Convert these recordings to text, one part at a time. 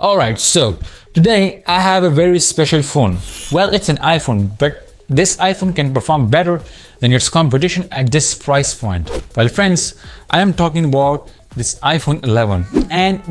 Alright, so today I have a very special phone. Well, it's an iPhone, but this iPhone can perform better than its competition at this price point. Well, friends, I am talking about this iPhone 11. And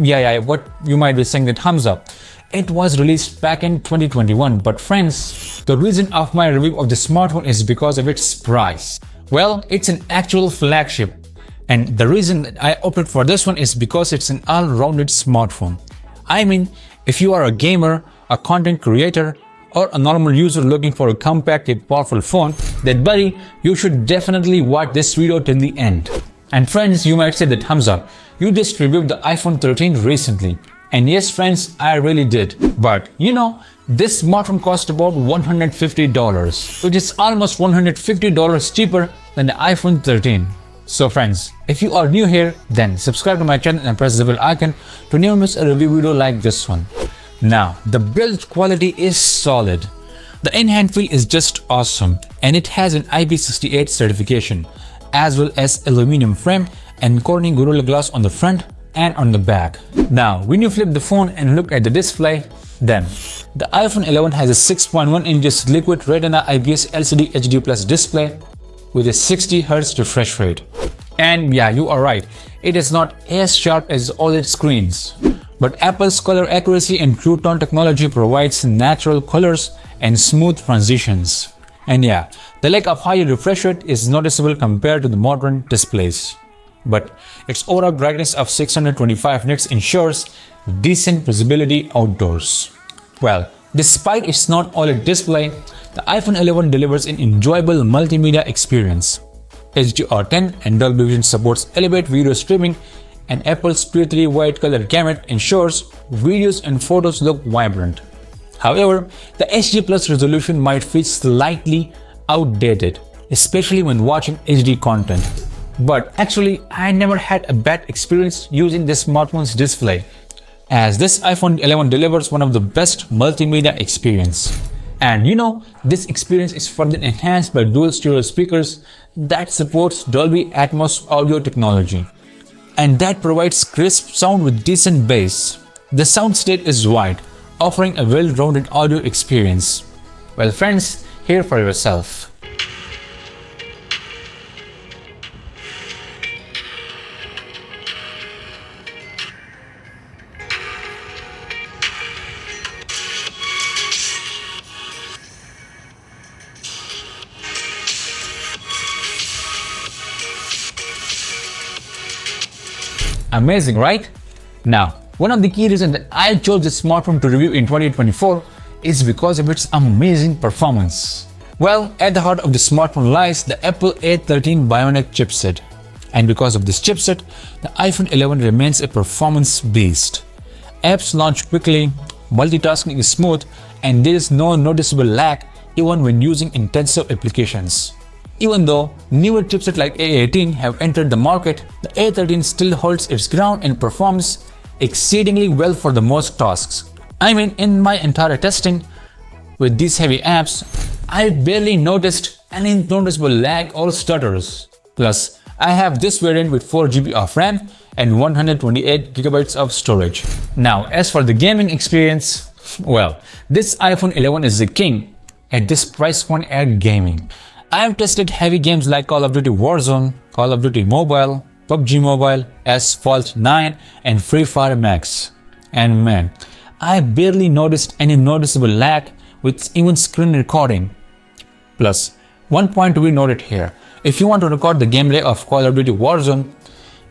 what you might be saying that thumbs up. It was released back in 2021, but friends, the reason of my review of the smartphone is because of its price. Well, it's an actual flagship. And the reason that I opted for this one is because it's an all-rounded smartphone. I mean, if you are a gamer, a content creator, or a normal user looking for a compact yet powerful phone, then buddy, you should definitely watch this video till the end. And friends, you might say the thumbs up. You just reviewed the iPhone 13 recently. And yes friends, I really did. But you know, this smartphone cost about $150, which is almost $150 cheaper than the iPhone 13. So friends, if you are new here, then subscribe to my channel and press the bell icon to never miss a review video like this one. Now, the build quality is solid. The in-hand feel is just awesome, and it has an IP68 certification, as well as aluminum frame and Corning Gorilla Glass on the front and on the back. Now, when you flip the phone and look at the display, then the iPhone 11 has a 6.1 inches liquid Retina IPS LCD HD Plus display with a 60 Hz refresh rate. And yeah, you are right, it is not as sharp as OLED screens. But Apple's color accuracy and True Tone technology provides natural colors and smooth transitions. And yeah, the lack of higher refresh rate is noticeable compared to the modern displays. But its overall brightness of 625 nits ensures decent visibility outdoors. Well, despite its not OLED display, the iPhone 11 delivers an enjoyable multimedia experience. HDR10 and Dolby Vision supports Elevate video streaming, and Apple's P3 wide color gamut ensures videos and photos look vibrant. However, the HD Plus resolution might feel slightly outdated, especially when watching HD content. But actually, I never had a bad experience using this smartphone's display, as this iPhone 11 delivers one of the best multimedia experience. And you know, this experience is further enhanced by dual stereo speakers that supports Dolby Atmos audio technology, and that provides crisp sound with decent bass. The sound state is wide, offering a well-rounded audio experience. Well friends, hear for yourself. Amazing, right? Now, one of the key reasons that I chose this smartphone to review in 2024 is because of its amazing performance. Well, at the heart of the smartphone lies the Apple A13 Bionic chipset. And because of this chipset, the iPhone 11 remains a performance beast. Apps launch quickly, multitasking is smooth, and there is no noticeable lag even when using intensive applications. Even though newer chipsets like A18 have entered the market, the A13 still holds its ground and performs exceedingly well for the most tasks. I mean, in my entire testing with these heavy apps, I barely noticed any noticeable lag or stutters. Plus, I have this variant with 4GB of RAM and 128GB of storage. Now, as for the gaming experience, well, this iPhone 11 is the king at this price point at gaming. I have tested heavy games like Call of Duty Warzone, Call of Duty Mobile, PUBG Mobile, Asphalt 9 and Free Fire Max. And man, I barely noticed any noticeable lag with even screen recording. Plus, one point to be noted here, if you want to record the gameplay of Call of Duty Warzone,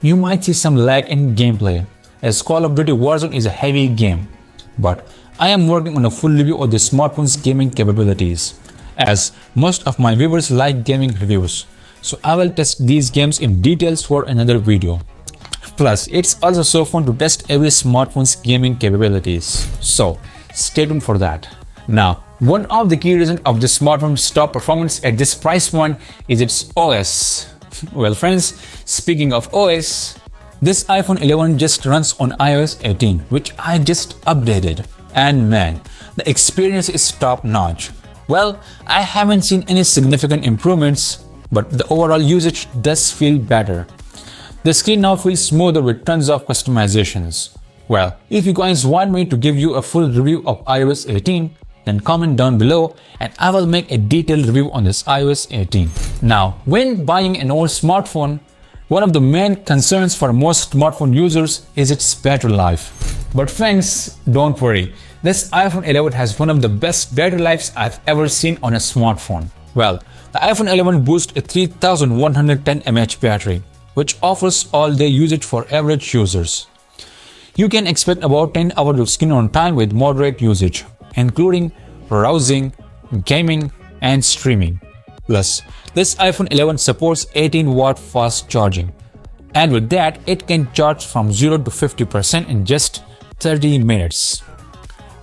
you might see some lag in gameplay, as Call of Duty Warzone is a heavy game. But I am working on a full review of the smartphone's gaming capabilities, as most of my viewers like gaming reviews, so I will test these games in details for another video. Plus, it's also so fun to test every smartphone's gaming capabilities, so stay tuned for that. Now, one of the key reasons of this smartphone's top performance at this price point is its OS. Well friends, speaking of OS, this iPhone 11 just runs on iOS 18, which I just updated, and man, the experience is top notch. Well, I haven't seen any significant improvements, but the overall usage does feel better. The screen now feels smoother with tons of customizations. Well, if you guys want me to give you a full review of iOS 18, then comment down below and I will make a detailed review on this iOS 18. Now, when buying an old smartphone, one of the main concerns for most smartphone users is its battery life. But friends, don't worry. This iPhone 11 has one of the best battery lives I've ever seen on a smartphone. Well, the iPhone 11 boasts a 3110 mAh battery, which offers all-day usage for average users. You can expect about 10 hours of screen-on time with moderate usage, including browsing, gaming, and streaming. Plus, this iPhone 11 supports 18-watt fast charging, and with that, it can charge from 0 to 50% in just 30 minutes.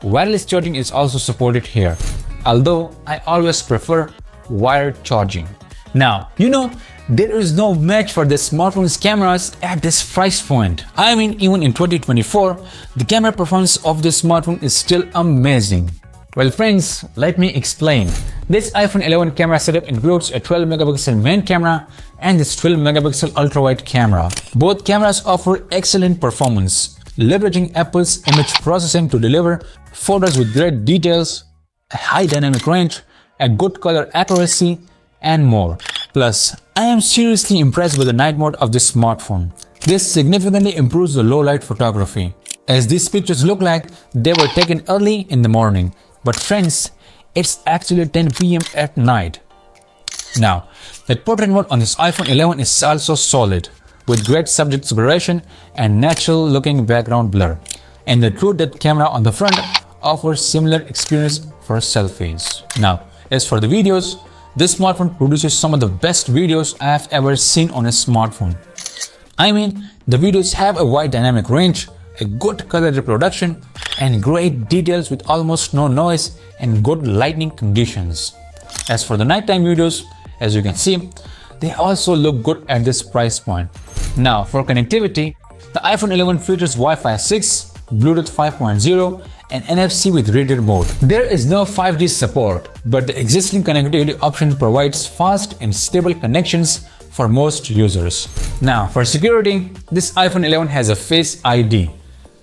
Wireless charging is also supported here, although I always prefer wired charging. Now, there is no match for the smartphone's cameras at this price point. I mean, even in 2024, the camera performance of this smartphone is still amazing. Well friends, let me explain. This iPhone 11 camera setup includes a 12 megapixel main camera and this 12 megapixel ultra-wide camera. Both cameras offer excellent performance, leveraging Apple's image processing to deliver photos with great details, a high dynamic range, a good color accuracy, and more. Plus, I am seriously impressed with the night mode of this smartphone. This significantly improves the low light photography, as these pictures look like they were taken early in the morning. But friends, it's actually 10 PM at night. Now, the portrait mode on this iPhone 11 is also solid, with great subject separation and natural looking background blur. And the true depth camera on the front offers similar experience for selfies. Now, as for the videos, this smartphone produces some of the best videos I have ever seen on a smartphone. I mean, the videos have a wide dynamic range, a good color reproduction, and great details with almost no noise and good lighting conditions. As for the nighttime videos, as you can see, they also look good at this price point. Now, for connectivity, the iPhone 11 features Wi-Fi 6, Bluetooth 5.0, and NFC with radio mode. There is no 5G support, but the existing connectivity option provides fast and stable connections for most users. Now, for security, this iPhone 11 has a Face ID.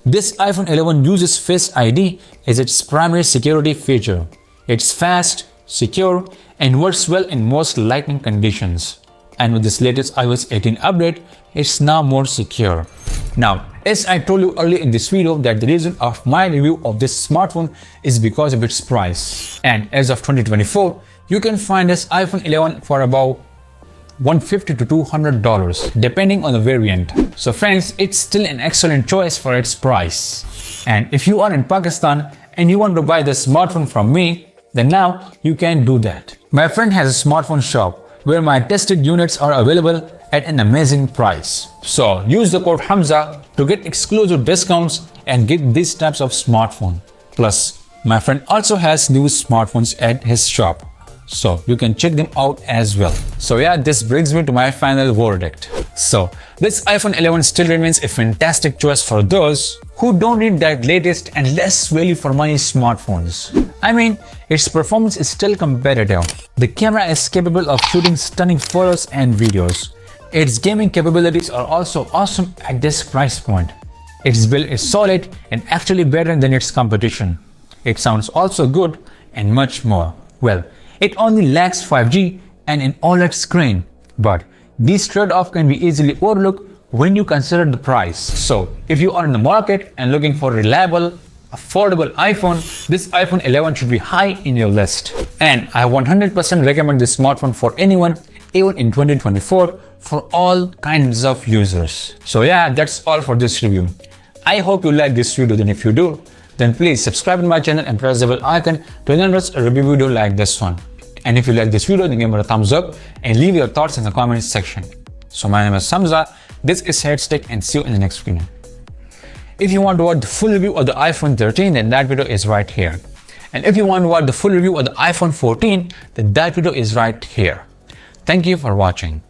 This iPhone 11 uses Face ID as its primary security feature. It's fast, secure, and works well in most lighting conditions. And with this latest iOS 18 update, it's now more secure. Now, as I told you earlier in this video that the reason of my review of this smartphone is because of its price. And as of 2024, you can find this iPhone 11 for about $150 to $200 depending on the variant. So friends, it's still an excellent choice for its price. And if you are in Pakistan and you want to buy this smartphone from me, then now you can do that. My friend has a smartphone shop where my tested units are available at an amazing price. So use the code Hamza to get exclusive discounts and get these types of smartphone. Plus, my friend also has new smartphones at his shop, so you can check them out as well. So yeah, this brings me to my final verdict. So this iPhone 11 still remains a fantastic choice for those who don't need that latest and less value for money smartphones. I mean, its performance is still competitive. The camera is capable of shooting stunning photos and videos. Its gaming capabilities are also awesome at this price point. Its build is solid and actually better than its competition. It sounds also good and much more. Well, it only lacks 5G and an OLED screen, but these trade-offs can be easily overlooked when you consider the price. So, if you are in the market and looking for a reliable, affordable iPhone, this iPhone 11 should be high in your list. And I 100% recommend this smartphone for anyone, even in 2024, for all kinds of users. So yeah, that's all for this review. I hope you like this video, and if you do, then please subscribe to my channel and press the bell icon to enable a review video like this one. And if you like this video, then give it a thumbs up and leave your thoughts in the comments section. So my name is Hamza, this is Headstick, and see you in the next video. If you want to watch the full review of the iPhone 13, then that video is right here. And if you want to watch the full review of the iPhone 14, then that video is right here. Thank you for watching.